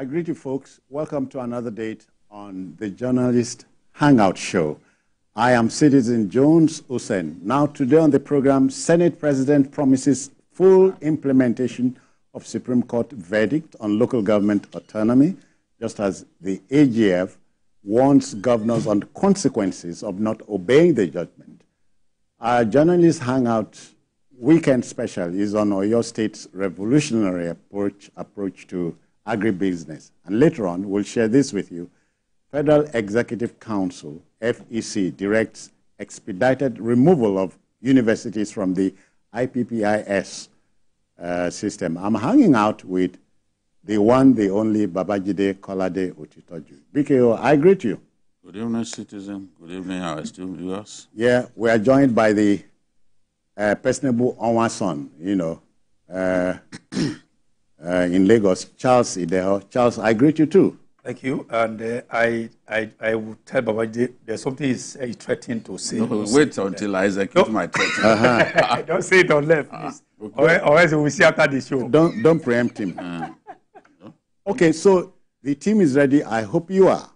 I greet you folks. Welcome to another date on the Journalist Hangout Show. I am Citizen Jones Hussein. Now today on the program, Senate President promises full implementation of Supreme Court verdict on local government autonomy, just as the AGF warns governors on the consequences of not obeying the judgment. Our Journalist Hangout weekend special is on Oyo State's revolutionary approach to agribusiness. And later on, we'll share this with you. Federal Executive Council, FEC, directs expedited removal of universities from the IPPIS system. I'm hanging out with the one, the only Babajide Kolade Otitoju. BKO, I greet you. Good evening, Citizen. Good evening, our esteemed viewers. Yeah, we are joined by the personable Onwason, in Lagos, Charles Ideho. Charles, I greet you too. Thank you. And I will tell Babaji there's something he's threatening to say. No, wait until I execute my threat. Don't say it on left, please. Okay. Or else we will see after the show. Don't preempt him. Okay, so the team is ready. I hope you are.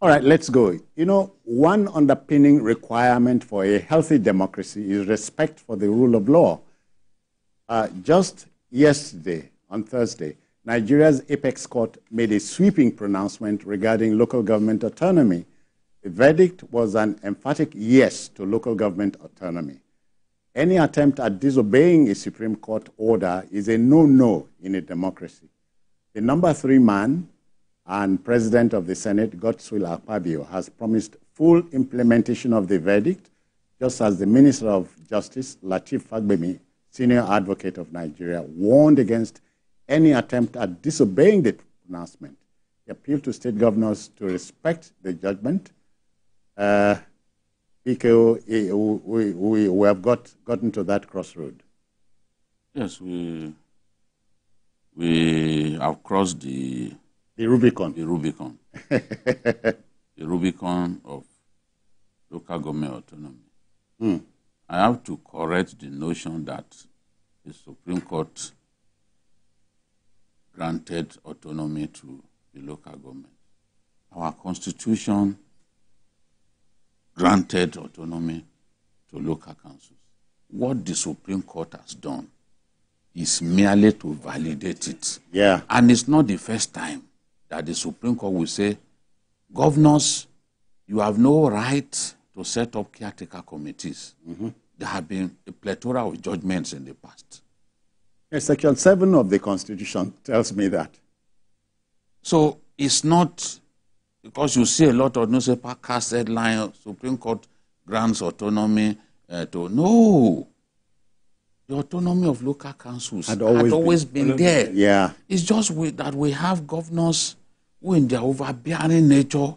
All right, let's go. One underpinning requirement for a healthy democracy is respect for the rule of law. Just yesterday, on Thursday, Nigeria's apex court made a sweeping pronouncement regarding local government autonomy. The verdict was an emphatic yes to local government autonomy. Any attempt at disobeying a Supreme Court order is a no-no in a democracy. The number 3 man and President of the Senate, Godswill Akpabio, has promised full implementation of the verdict, just as the Minister of Justice, Lateef Fagbemi, senior advocate of Nigeria, warned against any attempt at disobeying the pronouncement. He appealed to state governors to respect the judgment. We have gotten to that crossroad. Yes, we have crossed the Rubicon. The Rubicon. The Rubicon of local government autonomy. I have to correct the notion that the Supreme Court granted autonomy to the local government. Our Constitution granted autonomy to local councils. What the Supreme Court has done is merely to validate it. Yeah. And it's not the first time that the Supreme Court will say, governors, you have no right to set up caretaker committees. There have been a plethora of judgments in the past. Yes, Section 7 of the Constitution tells me that. So it's not, because you see a lot of newspaper cast headline, Supreme Court grants autonomy no. The autonomy of local councils had always been there. Yeah. It's just that we have governors who in their overbearing nature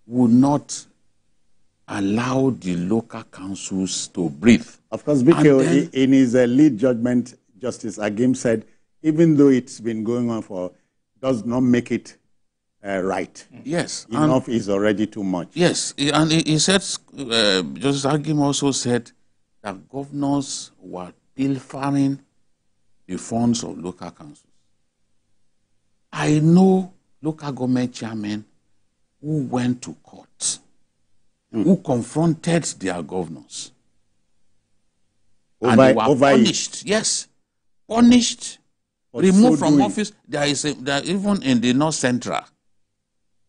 would not allow the local councils to breathe. Of course, BKO, in his lead judgment, Justice Agim said, even though it's been going on does not make it right. Yes. Enough is already too much. Yes. And he said, Justice Agim also said that governors were pilfering the funds of local councils. I know local government chairmen who went to court, who confronted their governors. And they were punished. Yes, punished, removed from office. There is even in the North Central.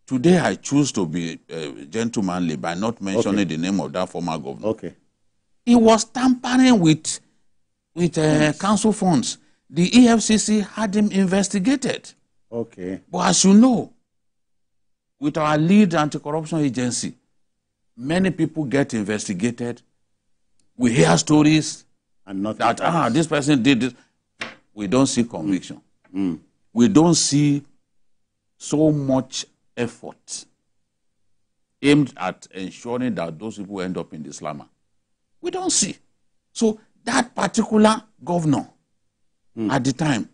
Today I choose to be gentlemanly by not mentioning the name of that former governor. Okay. He was tampering with council funds. The EFCC had him investigated. Okay. But as you know, with our lead anti-corruption agency, many people get investigated. We hear stories and that, this person did this. We don't see conviction. We don't see so much effort aimed at ensuring that those people end up in the slammer. We don't see. So that particular governor at the time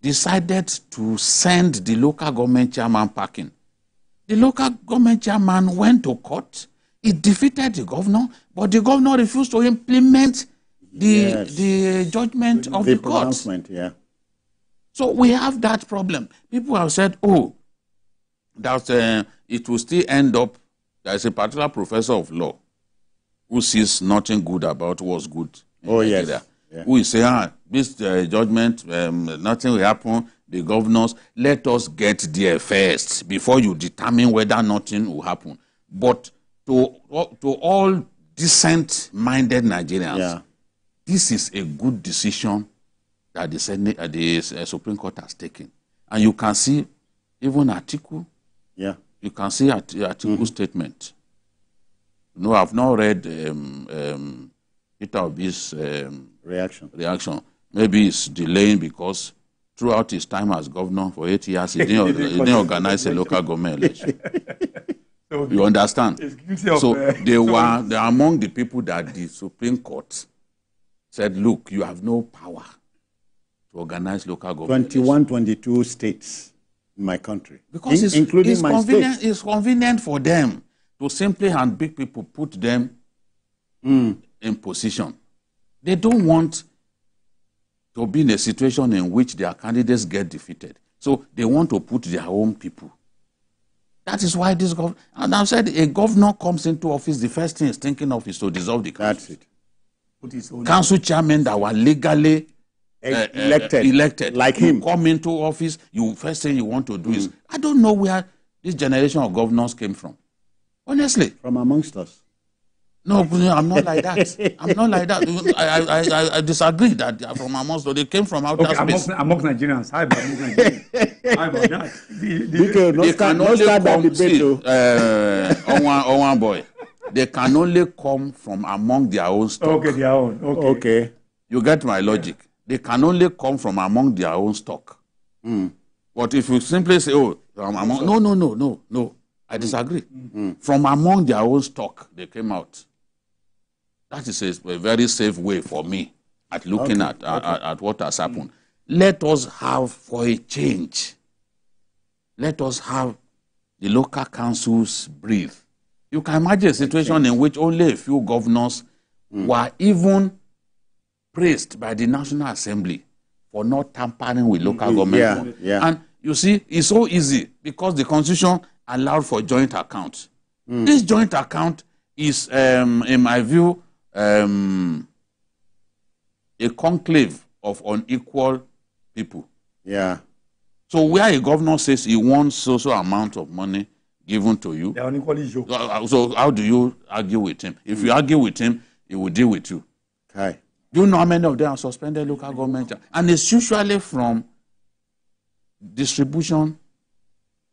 decided to send the local government chairman packing. The local government chairman went to court. He defeated the governor, but the governor refused to implement the judgment of the court. Yeah. So we have that problem. People have said, oh, that it will still end up, there's a particular professor of law who sees nothing good about what's good in Nigeria. Yes. Yeah. Who is saying, this judgment, nothing will happen, the governors, let us get there first before you determine whether nothing will happen. But to all decent-minded Nigerians, this is a good decision that the Supreme Court has taken. And you can see even Atiku, you can see Atiku's statement. No, I've not read Peter Obi's reaction. Maybe it's delaying because throughout his time as governor for 8 years, he didn't organize a local government election. So you understand? So they were among the people that the Supreme Court said, look, you have no power to organize local government 21, 22 states in my country. Because including my state. It's convenient for them to simply handpick people, put them in position. They don't want to be in a situation in which their candidates get defeated. So they want to put their own people. That is why this government, and I've said a governor comes into office, the first thing he's thinking of is to dissolve the council. That's it. Council chairmen that were legally elected, like him, come into office, first thing you want to do is, I don't know where this generation of governors came from. Honestly. From amongst us. No, I'm not like that. I'm not like that. I disagree that they are from amongst us. They came from outer space. Amongst Nigerians. How about Nigerians? How about that? They can only come, one boy. They can only come from among their own stock. Okay, their own. Okay. You get my logic. They can only come from among their own stock. But if you simply say, oh, no, I disagree. From among their own stock, they came out. That is a very safe way for me at looking at what has happened. Let us have, for a change, let us have the local councils breathe. You can imagine a situation in which only a few governors were even praised by the National Assembly for not tampering with local government. And you see, it's so easy because the Constitution allowed for joint account. This joint account is, in my view, a conclave of unequal people. So where a governor says he wants so amount of money given to you, they are unequally yoked. So how do you argue with him? If you argue with him, he will deal with you. Okay. Do you know how many of them are suspended local government? And it's usually from distribution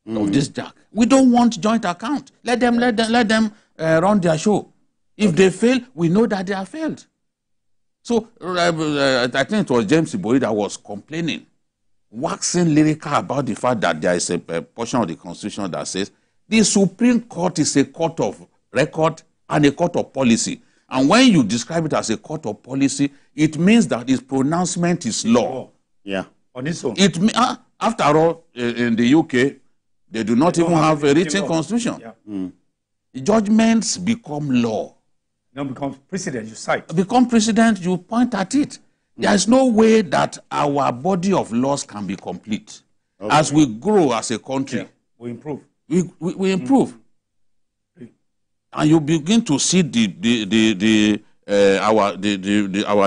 of this jack. We don't want joint account. Let them run their show. If they fail, we know that they have failed. So I think it was James Iboyi that was complaining, waxing lyrical about the fact that there is a portion of the Constitution that says the Supreme Court is a court of record and a court of policy. And when you describe it as a court of policy, it means that its pronouncement is law. On its own. After all, in the UK, they do not even have a written constitution. Judgments become law. Now becomes precedent, you cite. Become precedent, you point at it. There is no way that our body of laws can be complete. As we grow as a country, we improve. We improve. And you begin to see our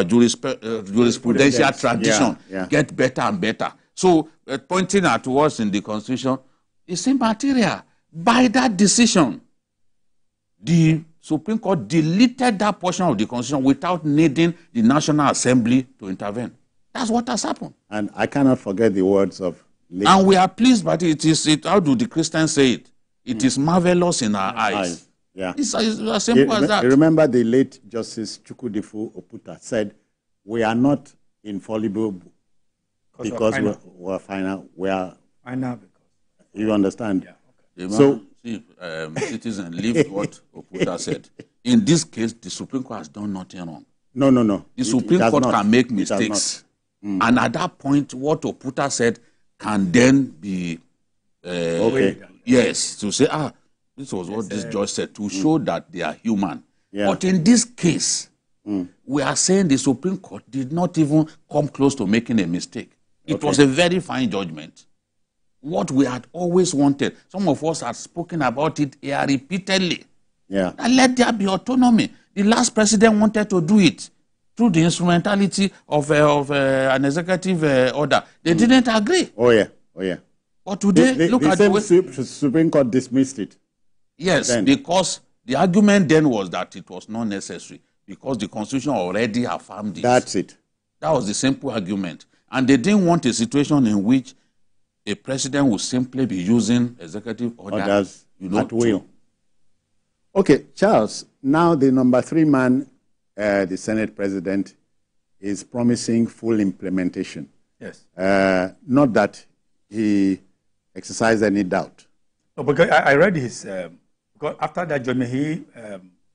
jurisprudential tradition get better and better. So pointing at what's in the Constitution is immaterial. By that decision, the Supreme Court deleted that portion of the Constitution without needing the National Assembly to intervene. That's what has happened. And I cannot forget the words of... And we are pleased, but how do the Christians say it? It is marvelous in our eyes. It's as simple as that. Remember the late Justice Chukwudifu Oputa said, we are not infallible because we're final. We are final. You understand? So, citizen lived what Oputa said. In this case, the Supreme Court has done nothing wrong. No. The Supreme Court can make mistakes. And at that point, what Oputa said can then be Yes, to say, this was what this judge said, to show that they are human. Yeah. But in this case, we are saying the Supreme Court did not even come close to making a mistake. It was a very fine judgment. What we had always wanted, some of us had spoken about it here repeatedly. Yeah. And let there be autonomy. The last president wanted to do it through the instrumentality of an executive order. They didn't agree. Oh, yeah. Oh, yeah. But today, look at the way the Supreme Court dismissed it. Yes, then. Because the argument then was that it was not necessary because the Constitution already affirmed it. That's it. That was the simple argument. And they didn't want a situation in which a president would simply be using executive orders at will. Okay, Charles, now the number 3 man, the Senate president, is promising full implementation. Yes. Not that he exercised any doubt. No, because I read his, because after that judgment, he,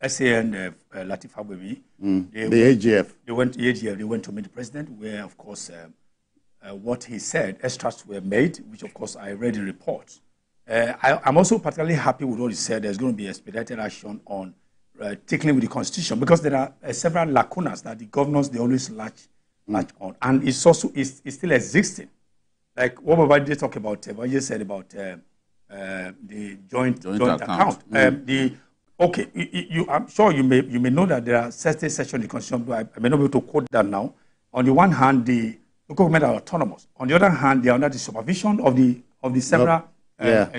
SAN, Latif Habibi, the AGF. They went to AGF, they went to meet the president, where, of course, what he said, extracts were made, which, of course, I read in reports. I'm also particularly happy with what he said. There's going to be expedited action on tickling with the Constitution, because there are several lacunas that the governors, they always latch on. And it's also, it's still existing. Like what Babajide talked about, Babajide said about the joint account. I'm sure you may know that there are certain sections of the Constitution, but I may not be able to quote that now. On the one hand, the local government are autonomous. On the other hand, they are under the supervision of the several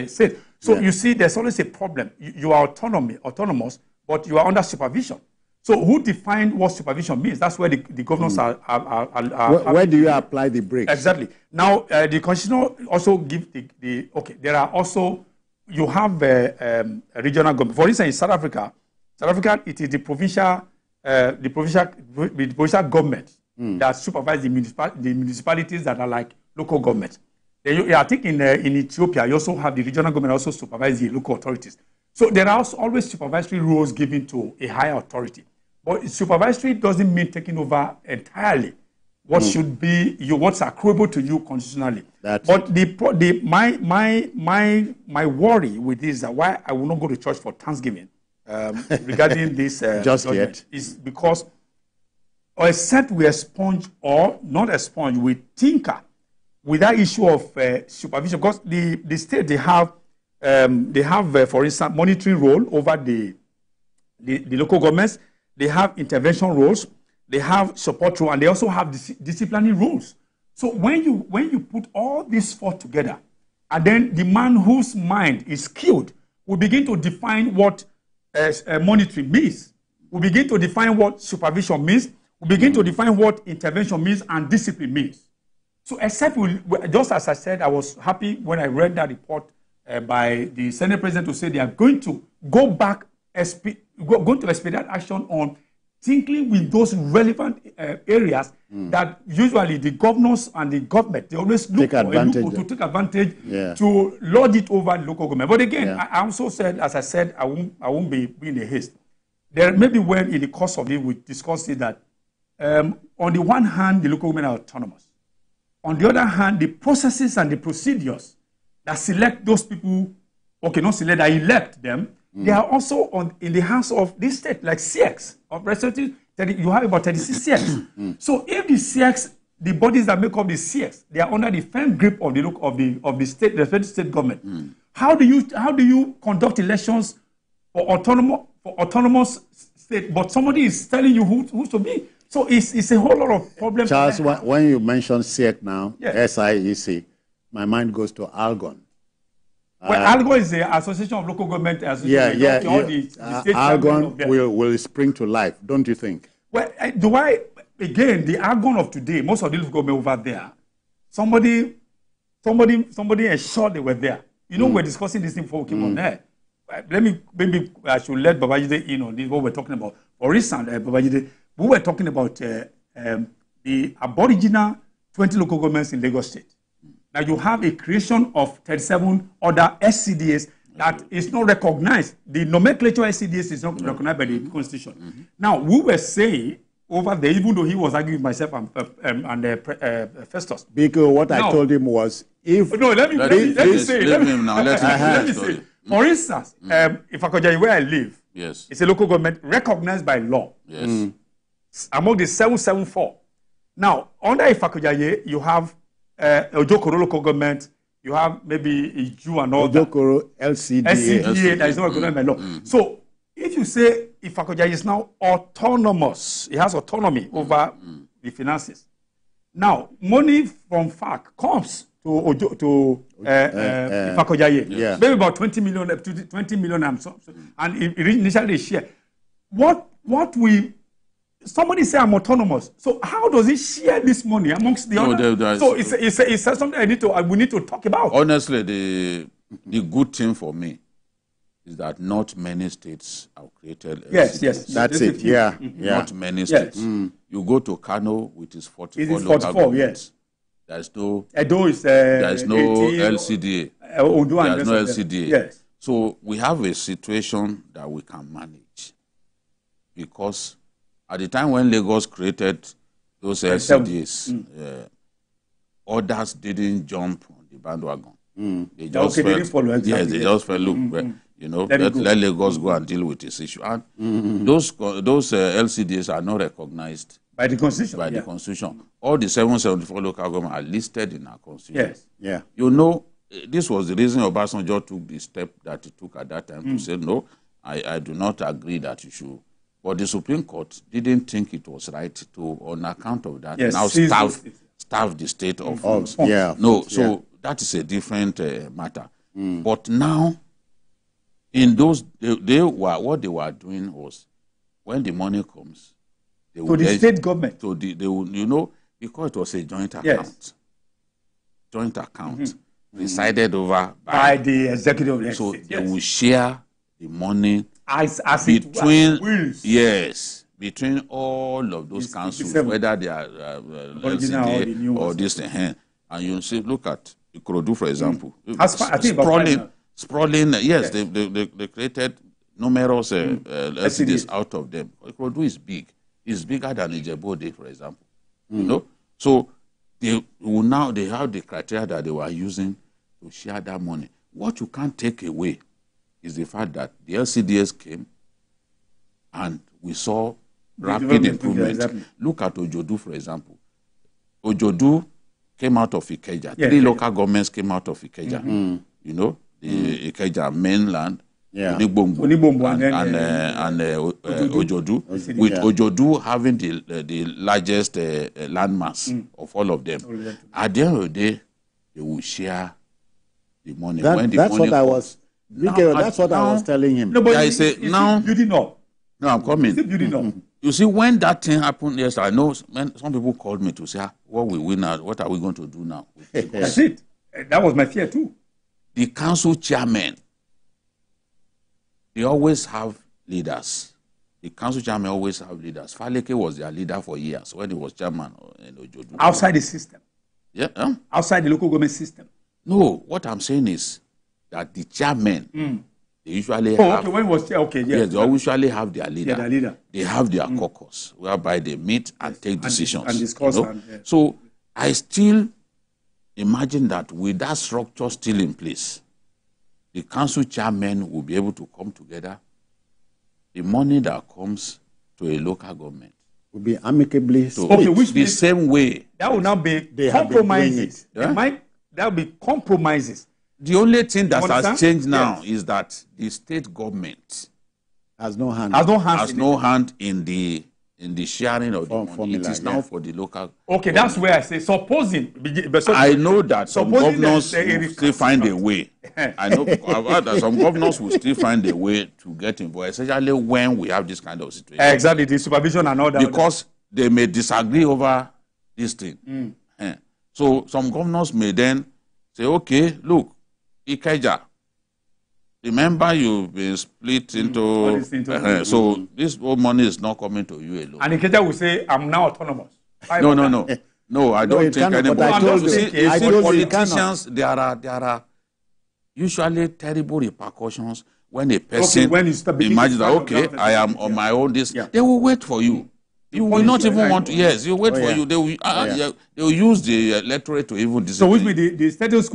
states. So you see, there's always a problem. You are autonomous, but you are under supervision. So who defined what supervision means? That's where the governors are where do you apply the brakes? Exactly. Now, the Constitution also gives there are also, you have a regional government. For instance, in South Africa, it is the provincial government that supervise the municipalities that are like local governments. I think in Ethiopia, you also have the regional government also supervise the local authorities. So there are always supervisory roles given to a higher authority. But supervisory doesn't mean taking over entirely what should be what's accruable to you constitutionally. But my worry with this is that why I will not go to church for Thanksgiving regarding this just yet is because except we expunge or not expunge, we tinker with that issue of supervision, because the state they have for instance monitoring role over the local governments. They have intervention roles, they have support role, and they also have disciplinary rules. So when you put all these 4 together, and then the man whose mind is skilled will begin to define what monitoring means, will begin to define what supervision means, will begin to define what intervention means and discipline means. So except, just as I said, I was happy when I read that report by the Senate President to say they are going to go back, going to expedite action on tinkling with those relevant areas that usually the governors and the government, they always look to take advantage to lord it over the local government. But again, I also said, as I said, I won't be in a haste. There may be when in the course of it we discussed it that on the one hand, the local government are autonomous. On the other hand, the processes and the procedures that select those people, not select, that elect them, they are also in the hands of this state, like CX, of representatives. You have about 36 CX. So if the CX, the bodies that make up the CX, they are under the firm grip of the state, the federal state government. How do you conduct elections for autonomous state, but somebody is telling you who to be? So it's a whole lot of problems. Charles, when you mention SIEC now, SIEC, my mind goes to Algon. Well, Algon is the Association of Local Government. Algon will spring to life, don't you think? Well, again, the Algon of today, most of the local government over there, somebody ensured they were there. We're discussing this thing before we came on there. Maybe I should let Babajide in on this, what we're talking about. For instance, Babajide, we were talking about the aboriginal 20 local governments in Lagos State. Now you have a creation of 37 other SCDAs that is not recognized. The nomenclature SCDAs is not recognized by the Constitution. Now we were saying over there, even though he was arguing with myself and Festus. Because what I told him was, if... No, let me say. Let me say. For instance, if Akpabio, where I live, yes, it's a local government recognized by law. Yes. Among the 774. Now, under Akpabio, you have Ojokoro local government, you have maybe Iju and all Ojokoro, LCDA. that is not recognized by law. So, if you say Akpabio is now autonomous, it has autonomy over the finances. Now, money from FAC comes to Akpabio, maybe about 20 million and so, and it initially share. Somebody say I'm autonomous. So how does he share this money amongst the others? So it's something we need to talk about. Honestly, the good thing for me is that not many states have created. Yes, that's it. Yeah. Not many states. You go to Kano, which is 44 local governments. There's no. Edo is there's no LCDA. There's no LCDA. Yes. So we have a situation that we can manage, because at the time when Lagos created those LCDs, others didn't jump on the bandwagon. They just they just felt, look, let Lagos go and deal with this issue. And those LCDs are not recognized by the Constitution. The Constitution. All the 774 local governments are listed in our Constitution. Yes. Yeah. This was the reason Obasanjo took the step that he took at that time to say, no, I do not agree that you should. But the Supreme Court didn't think it was right to, on account of that, now starve the state of funds. That is a different matter. But now, in those, what they were doing was, when the money comes, they to the state government. So they will, because it was a joint account. Joint account presided over by the executive. So they will share the money as between between all of those councils, whether they are LCDA or this thing. And you see, look at Ikorodu, for example. Sprawling, yes, they created numerous LCDs out of them. Ikorodu is big. It's bigger than Ijebu, for example. So they have the criteria that they were using to share that money. What you can't take away is the fact that the LCDs came and we saw rapid improvement. Exactly. Look at Ojodu, for example. Ojodu came out of Ikeja. Three local governments came out of Ikeja. The Ikeja mainland, Onibombo and Ojodu. With Ojodu having the largest landmass of all of them. At the end of the day, they will share the money. That's what I was telling him. No, but you did not. No, I'm coming. You did not. You see, when that thing happened, yes, I know some people called me to say, what will we now? What are we going to do now? That's it. That was my fear too. The council chairman, they always have leaders. The council chairman always have leaders. Faleke was their leader for years when he was chairman in Ojodu. Outside the system. Yeah. Outside the local government system. No, what I'm saying is that the chairman, they usually have... okay, when it was... Okay, yeah. Yes, they usually have their leader. Yeah, their leader. They have their caucus, whereby they meet and take decisions. And discuss. So I still imagine that with that structure still in place, the council chairman will be able to come together. The money that comes to a local government will be amicably split. Okay, which the same way. That will now be compromises. There will be compromises. The only thing that has changed now is that the state government has no hand. Has no hand in the sharing of the money. Formula, it is now for the local. Okay, that's where I say supposing. I know that some governors will still find a way. I know that some governors will still find a way to get involved, especially when we have this kind of situation. Exactly, the supervision and all that. Because they may disagree over this thing. So some governors may then say, okay, look, Ikeja, remember you've been split into, so this whole money is not coming to you alone. And Ikeja will say, I'm now autonomous. No, I don't think anybody. See, politicians, there are usually terrible repercussions when a person imagines that, okay, I am on my own, they will wait for you. You will not even want to. Yes, you wait for yeah. you. They will use the electorate to even discipline. So which means the status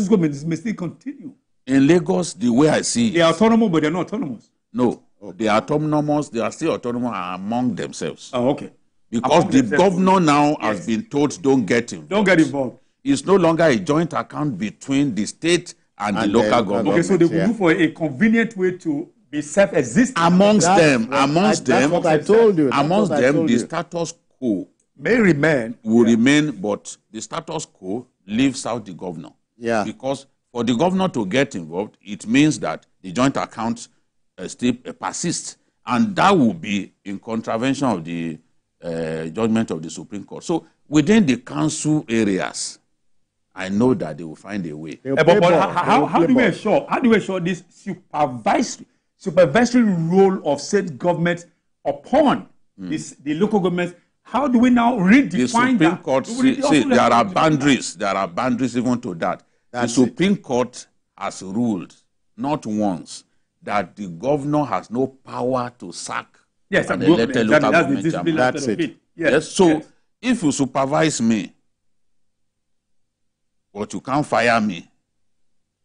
quo may still continue. In Lagos, the way I see it, They are autonomous, but they're not autonomous. no, they are autonomous. They are still autonomous among themselves. Oh, okay. Because Among the themselves. governor now has been told, don't get involved. Don't get involved. It's no longer a joint account between the state and the local government. Okay, so they will look for a convenient way to be self-existing. Amongst them, That's what I told you. amongst them, the status quo may remain. will remain, but the status quo leaves out the governor. Yeah. Because for the governor to get involved, it means that the joint account still persists, and that will be in contravention of the judgment of the Supreme Court. So within the council areas, I know that they will find a way. But how do we ensure this supervisory role of state government upon the local government? How do we now redefine The Supreme that? Court, see, there are boundaries. There are boundaries even to that. The Supreme Court has ruled not once that the governor has no power to sack an elected local government chairman. That's it. Yes. So if you supervise me, but you can't fire me,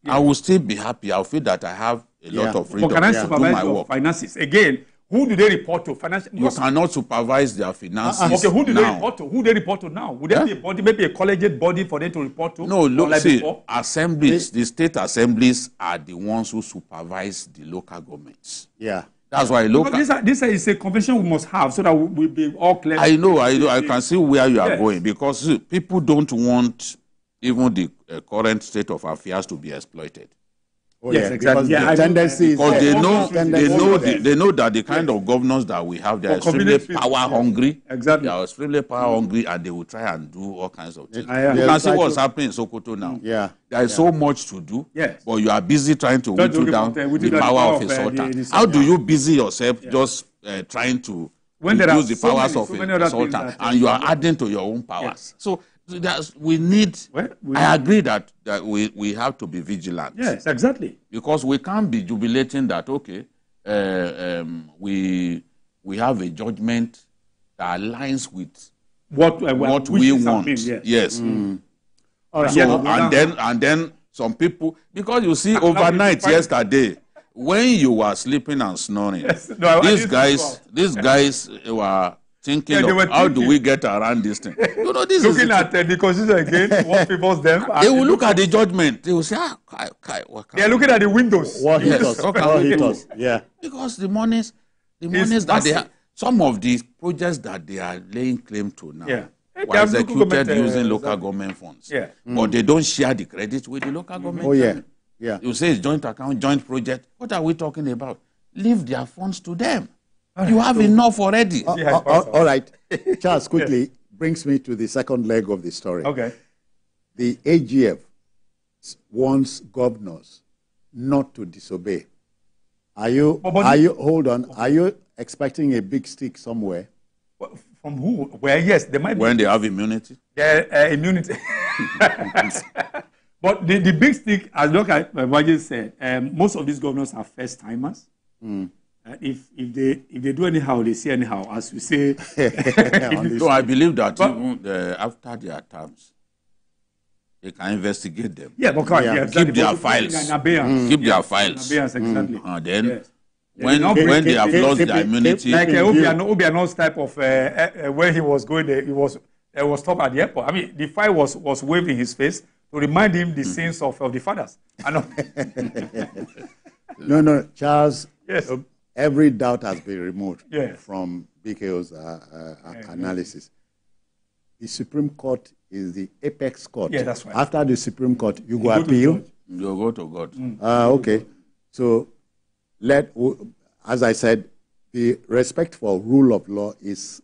I will still be happy. I'll feel that I have a lot of freedom But can I to do supervise my your work. finances? Again, who do they report to? You cannot supervise their finances. Okay, who do now. they report to? Who they report to now? Would there be a body, maybe a collegiate body for them to report to? No, look, like see, before? assemblies, the state assemblies are the ones who supervise the local governments. Yeah. That's why local. This is a convention we must have so that we'll be all clear. I know. I can see where you are going, because see, people don't want even the current state of affairs to be exploited. Oh, Yes, yeah, exactly. because Yeah, the tendency is Because there. they know that the kind of governors that we have, they are extremely power hungry. Exactly. They are extremely power hungry, and they will try and do all kinds of things. Yeah. You They'll can see try what's to- happening in Sokoto now. Yeah. There is so much to do, Yes. but you are busy trying to Trying to whittle down whittle the down power of a the sultan. the How do you busy yourself just trying to When there are reduce the so powers many- of so many a other sultan, things that- and you are adding to your own powers? So we need. I agree that we have to be vigilant. Yes, exactly. Because we can't be jubilating that, okay, we have a judgment that aligns with What we want. Yes. Yes. All right. So, and then some people, because you see, overnight yesterday, when you were sleeping and snoring, these guys were thinking of how do we get around this thing. You know, this Looking is at the constitution again, what favors them. they will look at the judgment. They will say, They are looking at the windows. What hit Yes. us? What hit us? Yeah. because the monies that they have, some of these projects that they are laying claim to now Yeah. They were have local executed government, using local exactly. government funds. Yeah. But they don't share the credit with the local government. Oh, yeah. Yeah. You say it's joint account, joint project. What are we talking about? Leave their funds to them. You have enough already. All right. Charles, quickly, brings me to the second leg of the story. Okay. The AGF wants governors not to disobey. Hold on. Are you expecting a big stick somewhere? From who? Well, yes, there might be. When they have immunity. Immunity. But the big stick, as Dr. Babaji said, most of these governors are first timers. If they do anyhow, they say anyhow, as we say. So I believe that even after their terms, they can investigate them. Yeah, but Keep their files. Keep their files. Exactly. And then Yes. when they have lost their immunity, Like Obiano's type of where he was going, he was stopped at the airport. I mean, the file was waved in his face to remind him the sins of the fathers. No, Charles. Yes. Every doubt has been removed Yes. from BKO's analysis. The Supreme Court is the apex court. Yeah, that's right. After the Supreme Court, you go to appeal. judge. you go to God. Okay. So, as I said, the respect for rule of law is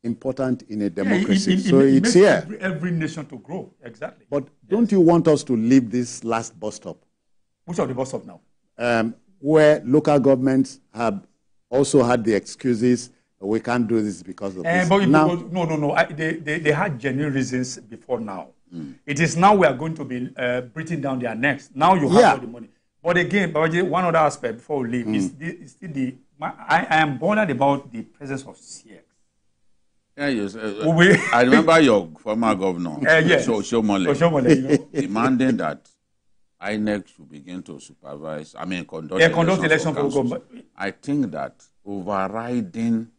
important in a democracy. It it's makes here. every nation to grow. Exactly. But don't you want us to leave this last bus stop? Which of the bus stop now? Where local governments have also had the excuses, we can't do this because of this. But Now, no. They had genuine reasons before now. It is now we are going to be breathing down their necks. Now you have all the money. But again, Babaji, one other aspect before we leave is still I am bothered about the presence of CX. Yeah, yes. I remember your former governor, yes. Oshomole, demanding that INEC should begin to supervise, conduct elections for councils. I think that overriding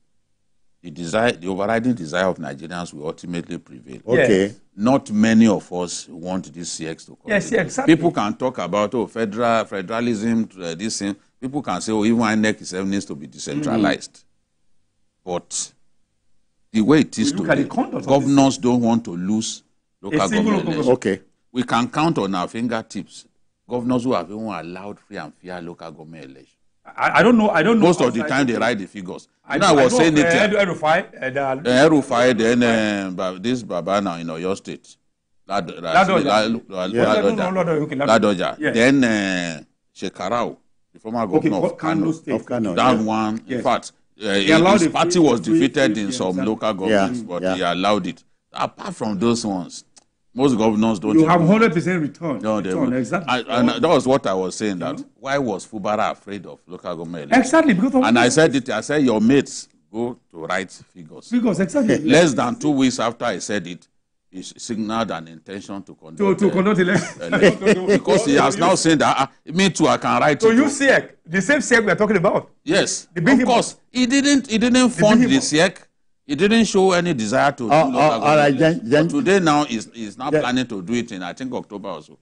desire of Nigerians will ultimately prevail. Okay. Yes. Not many of us want this CX to come. Yes, exactly. People can talk about federalism, this thing. People can say, even INEC itself needs to be decentralized. But the way it is today, governors don't want to lose local government elections. Okay. We can count on our fingertips governors who have even allowed free and fair local government elections. I don't know. Most of the time they write the figures. I was saying it. Erufai, then this Baba now in Oyo State. Ladoja. Then Shekarau, the former governor of Kano. That one, in fact, his party was defeated in some local governments, but he allowed it. Apart from those ones, most governors don't. You have 100% return. No, exactly. And that was what I was saying. That why was Fubara afraid of local government elections? Exactly, because of I said it. I said your mates go to write figures. Figures, exactly. Less than 2 weeks after I said it, he signaled an intention to conduct elections. Because he has now said that me too, I can write. So you SEC, the same SEC we are talking about. Yes, of course. He didn't fund the SEC. He didn't show any desire to do local government. But today now he's now planning to do it in, I think, October or so.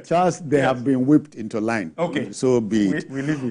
Charles, they have been whipped into line. Okay. So be it. We leave it.